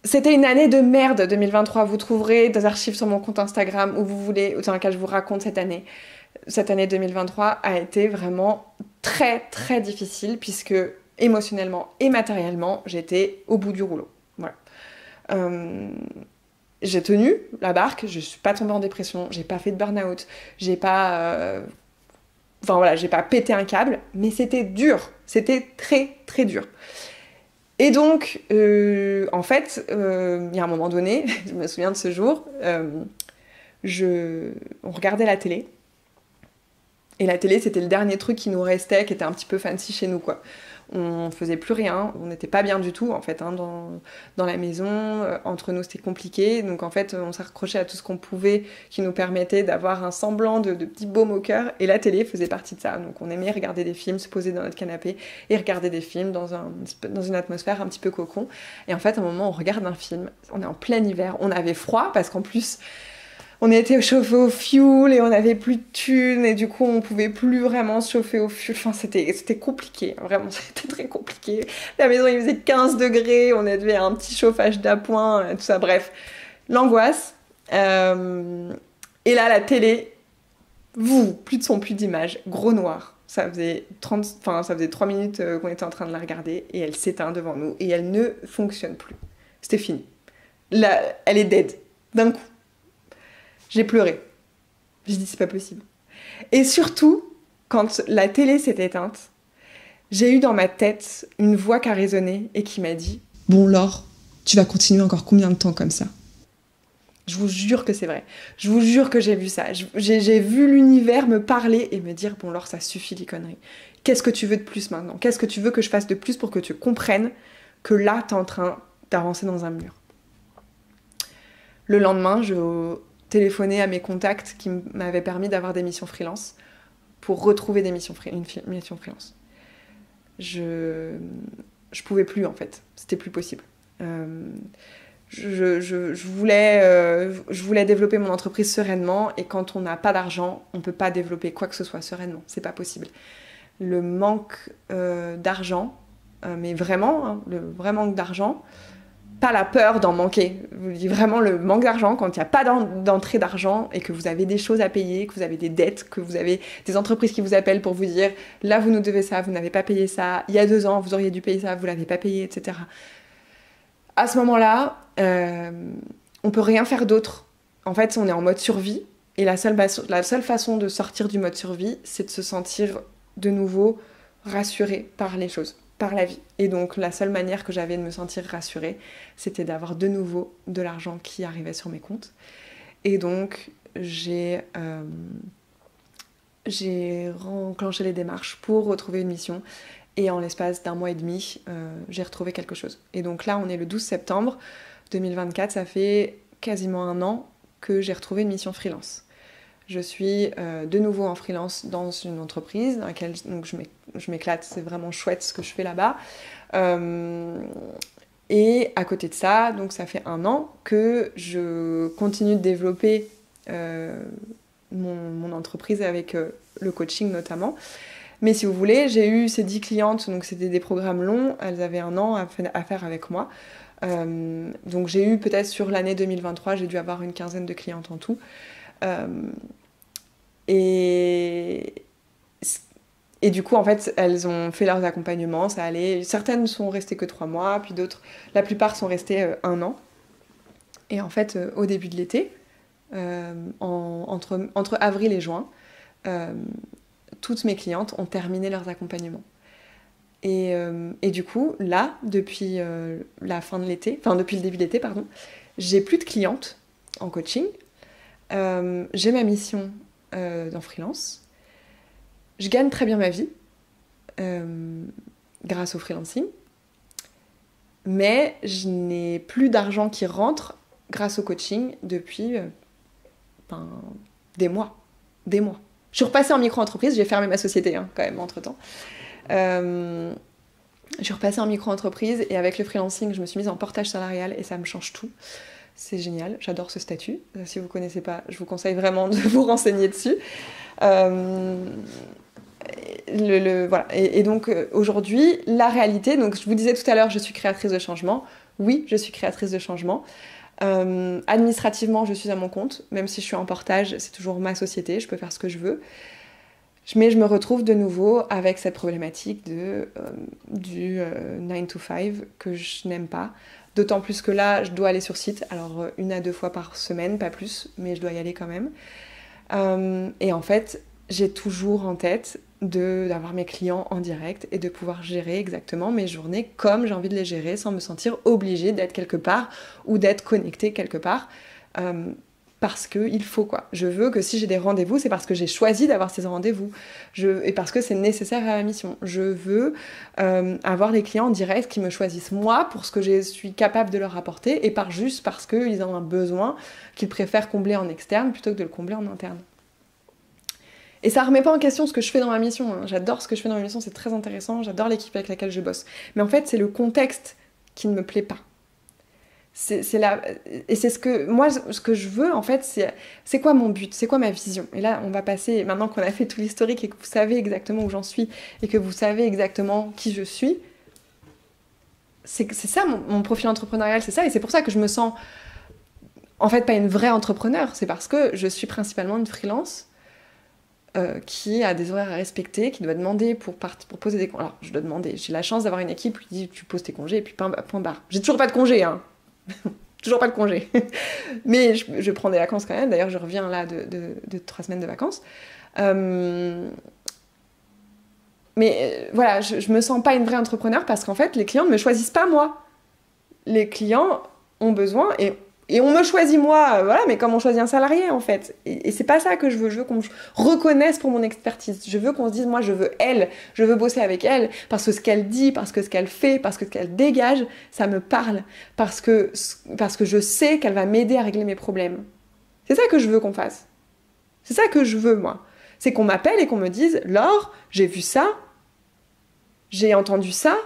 c'était une année de merde, 2023. Vous trouverez des archives sur mon compte Instagram où vous voulez, dans lequel je vous raconte cette année. Cette année 2023 a été vraiment très, très difficile puisque émotionnellement et matériellement, j'étais au bout du rouleau. Voilà. J'ai tenu la barque, je suis pas tombée en dépression, j'ai pas fait de burn-out, j'ai pas... Enfin voilà, j'ai pas pété un câble, mais c'était dur, c'était très très dur. Et donc, en fait, il y a un moment donné, je me souviens de ce jour, on regardait la télé, et la télé, c'était le dernier truc qui nous restait, qui était un petit peu fancy chez nous, quoi. On faisait plus rien, on n'était pas bien du tout, en fait, hein, dans la maison. Entre nous, c'était compliqué. Donc, en fait, on s'est raccroché à tout ce qu'on pouvait qui nous permettait d'avoir un semblant de petit baume au cœur. Et la télé faisait partie de ça. Donc, on aimait regarder des films, se poser dans notre canapé et regarder des films dans une atmosphère un petit peu cocon. Et en fait, à un moment, on regarde un film, on est en plein hiver, on avait froid parce qu'en plus... On était chauffé au fioul et on avait plus de thunes et du coup on pouvait plus vraiment se chauffer au fioul. Enfin c'était compliqué, vraiment c'était très compliqué. La maison il faisait 15 degrés, on avait un petit chauffage d'appoint, tout ça, bref. L'angoisse. Et là la télé, plus de son, plus d'image, gros noir. Ça faisait 3 minutes qu'on était en train de la regarder et elle s'éteint devant nous et elle ne fonctionne plus. C'était fini. Là, elle est dead, d'un coup. J'ai pleuré. J'ai dit c'est pas possible. Et surtout, quand la télé s'est éteinte, j'ai eu dans ma tête une voix qui a résonné et qui m'a dit « Bon Laure, tu vas continuer encore combien de temps comme ça ?» Je vous jure que c'est vrai. Je vous jure que j'ai vu ça. J'ai vu l'univers me parler et me dire « Bon Laure, ça suffit les conneries. Qu'est-ce que tu veux de plus maintenant ? Qu'est-ce que tu veux que je fasse de plus pour que tu comprennes que là, t'es en train d'avancer dans un mur ?» Le lendemain, je téléphoner à mes contacts qui m'avaient permis d'avoir des missions freelance pour retrouver une mission freelance. Je pouvais plus en fait, c'était plus possible. Je voulais développer mon entreprise sereinement et quand on n'a pas d'argent, on peut pas développer quoi que ce soit sereinement, c'est pas possible. Le manque d'argent, mais vraiment, hein, le vrai manque d'argent, pas la peur d'en manquer. Je vous dis vraiment le manque d'argent, quand il n'y a pas d'entrée d'argent et que vous avez des choses à payer, que vous avez des dettes, que vous avez des entreprises qui vous appellent pour vous dire là vous nous devez ça, vous n'avez pas payé ça, il y a 2 ans vous auriez dû payer ça, vous l'avez pas payé, etc. À ce moment-là, on peut rien faire d'autre. En fait, on est en mode survie et la seule façon de sortir du mode survie, c'est de se sentir de nouveau rassuré par les choses, par la vie. Et donc la seule manière que j'avais de me sentir rassurée, c'était d'avoir de nouveau de l'argent qui arrivait sur mes comptes. Et donc j'ai enclenché les démarches pour retrouver une mission. Et en l'espace d'1 mois et demi, j'ai retrouvé quelque chose. Et donc là, on est le 12 septembre 2024, ça fait quasiment 1 an que j'ai retrouvé une mission freelance. Je suis de nouveau en freelance dans une entreprise dans laquelle donc, je m'éclate, c'est vraiment chouette ce que je fais là-bas. Et à côté de ça, donc ça fait 1 an que je continue de développer mon entreprise avec le coaching notamment. Mais si vous voulez, j'ai eu ces 10 clientes, donc c'était des programmes longs, elles avaient 1 an à faire avec moi. Donc j'ai eu peut-être sur l'année 2023, j'ai dû avoir une 15aine de clientes en tout. Et du coup, en fait, elles ont fait leurs accompagnements, ça allait. Certaines sont restées que 3 mois, puis d'autres, la plupart sont restées 1 an. Et en fait, au début de l'été, entre avril et juin, toutes mes clientes ont terminé leurs accompagnements. Et du coup, là, depuis la fin de l'été, enfin depuis le début de l'été, pardon, j'ai plus de clientes en coaching. J'ai ma mission dans freelance. Je gagne très bien ma vie grâce au freelancing. Mais je n'ai plus d'argent qui rentre grâce au coaching depuis des mois. Des mois. Je suis repassée en micro-entreprise, j'ai fermé ma société quand même entre-temps. Je suis repassée en micro-entreprise et avec le freelancing, je me suis mise en portage salarial et ça me change tout. C'est génial, j'adore ce statut. Si vous ne connaissez pas, je vous conseille vraiment de vous renseigner dessus. Voilà. Et donc aujourd'hui, la réalité, donc je vous disais tout à l'heure, je suis créatrice de changement. Oui, je suis créatrice de changement. Administrativement, je suis à mon compte. Même si je suis en portage, c'est toujours ma société, je peux faire ce que je veux. Mais je me retrouve de nouveau avec cette problématique du 9 to 5 que je n'aime pas. D'autant plus que là, je dois aller sur site. Alors, 1 à 2 fois par semaine, pas plus, mais je dois y aller quand même. Et en fait, j'ai toujours en tête d'avoir mes clients en direct et de pouvoir gérer exactement mes journées comme j'ai envie de les gérer sans me sentir obligée d'être quelque part ou d'être connectée quelque part. Parce qu'il faut quoi. Je veux que si j'ai des rendez-vous, c'est parce que j'ai choisi d'avoir ces rendez-vous. Et parce que c'est nécessaire à ma mission. Je veux avoir des clients en direct qui me choisissent moi pour ce que je suis capable de leur apporter et juste parce qu'ils en ont un besoin qu'ils préfèrent combler en externe plutôt que de le combler en interne. Et ça remet pas en question ce que je fais dans ma mission. J'adore ce que je fais dans ma mission, c'est très intéressant. J'adore l'équipe avec laquelle je bosse. Mais en fait, c'est le contexte qui ne me plaît pas. Et c'est ce que je veux en fait, c'est quoi mon but, c'est quoi ma vision. Et là on va passer, maintenant qu'on a fait tout l'historique et que vous savez exactement où j'en suis et que vous savez exactement qui je suis, c'est ça mon profil entrepreneurial, c'est ça. Et c'est pour ça que je me sens en fait pas une vraie entrepreneur, c'est parce que je suis principalement une freelance qui a des horaires à respecter, qui doit demander pour poser des congés. Alors je dois demander, j'ai la chance d'avoir une équipe qui dit tu poses tes congés et puis point barre. J'ai toujours pas de congés toujours pas de congé. Mais je prends des vacances quand même. D'ailleurs, je reviens là de 3 semaines de vacances. Mais voilà, je me sens pas une vraie entrepreneur parce qu'en fait, les clients ne me choisissent pas moi. Les clients ont besoin et on me choisit moi, voilà, mais comme on choisit un salarié en fait. Et c'est pas ça que je veux. Je veux qu'on me reconnaisse pour mon expertise. Je veux qu'on se dise, moi je veux elle, je veux bosser avec elle parce que ce qu'elle dit, parce que ce qu'elle fait, parce que ce qu'elle dégage, ça me parle. Parce que je sais qu'elle va m'aider à régler mes problèmes. C'est ça que je veux qu'on fasse. C'est ça que je veux moi. C'est qu'on m'appelle et qu'on me dise, Laure, j'ai vu ça, j'ai entendu ça,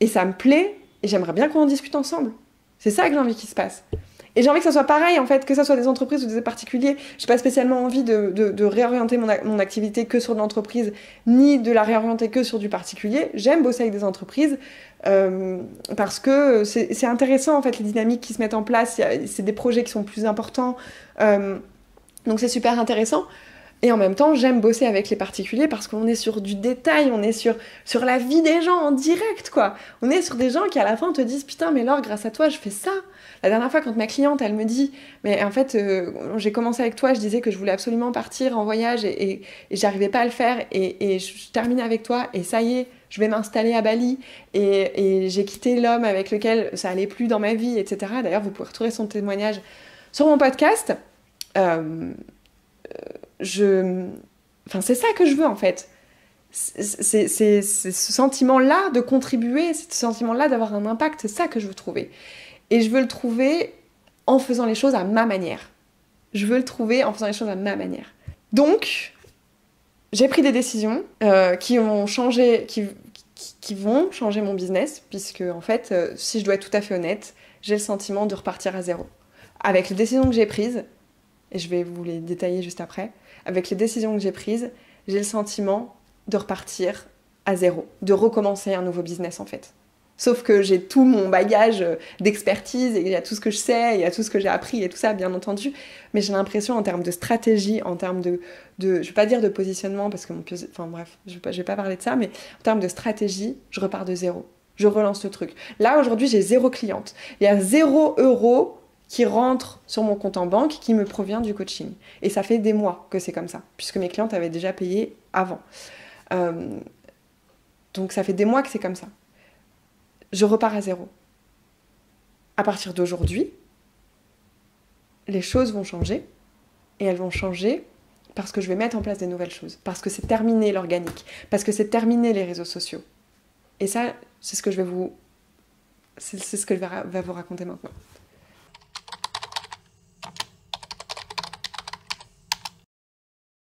et ça me plaît, et j'aimerais bien qu'on en discute ensemble. C'est ça que j'ai envie qu'il se passe. Et j'ai envie que ça soit pareil, en fait, que ça soit des entreprises ou des particuliers. J'ai pas spécialement envie de réorienter mon activité que sur de l'entreprise, ni de la réorienter que sur du particulier. J'aime bosser avec des entreprises parce que c'est intéressant, en fait, les dynamiques qui se mettent en place. C'est des projets qui sont plus importants. Donc c'est super intéressant. Et en même temps, j'aime bosser avec les particuliers parce qu'on est sur du détail, on est sur la vie des gens en direct, quoi. On est sur des gens qui, à la fin, te disent « Putain, mais Laure, grâce à toi, je fais ça !» La dernière fois, quand ma cliente, elle me dit « Mais en fait, j'ai commencé avec toi, je disais que je voulais absolument partir en voyage et j'arrivais pas à le faire et je termine avec toi et ça y est, je vais m'installer à Bali et j'ai quitté l'homme avec lequel ça allait plus dans ma vie, etc. » D'ailleurs, vous pouvez retrouver son témoignage sur mon podcast. Enfin, c'est ça que je veux, en fait. C'est ce sentiment-là de contribuer, c'est ce sentiment-là d'avoir un impact, c'est ça que je veux trouver. Et je veux le trouver en faisant les choses à ma manière. Je veux le trouver en faisant les choses à ma manière. Donc, j'ai pris des décisions qui vont changer mon business, puisque, en fait, si je dois être tout à fait honnête, j'ai le sentiment de repartir à zéro. Avec les décisions que j'ai prises, et je vais vous les détailler juste après, avec les décisions que j'ai prises, j'ai le sentiment de repartir à zéro, de recommencer un nouveau business, en fait. Sauf que j'ai tout mon bagage d'expertise, et il y a tout ce que je sais, il y a tout ce que j'ai appris et tout ça, bien entendu, mais j'ai l'impression en termes de stratégie, en termes de je vais pas dire de positionnement, parce que enfin bref, je vais pas parler de ça, mais en termes de stratégie, je repars de zéro. Je relance le truc. Là, aujourd'hui, j'ai 0 cliente. Il y a 0 € qui rentre sur mon compte en banque qui me provient du coaching. Et ça fait des mois que c'est comme ça, puisque mes clientes avaient déjà payé avant. Donc ça fait des mois que c'est comme ça. Je repars à zéro. À partir d'aujourd'hui, les choses vont changer, et elles vont changer parce que je vais mettre en place des nouvelles choses, parce que c'est terminé l'organique, parce que c'est terminé les réseaux sociaux. Et ça, c'est ce que je vais vous raconter maintenant.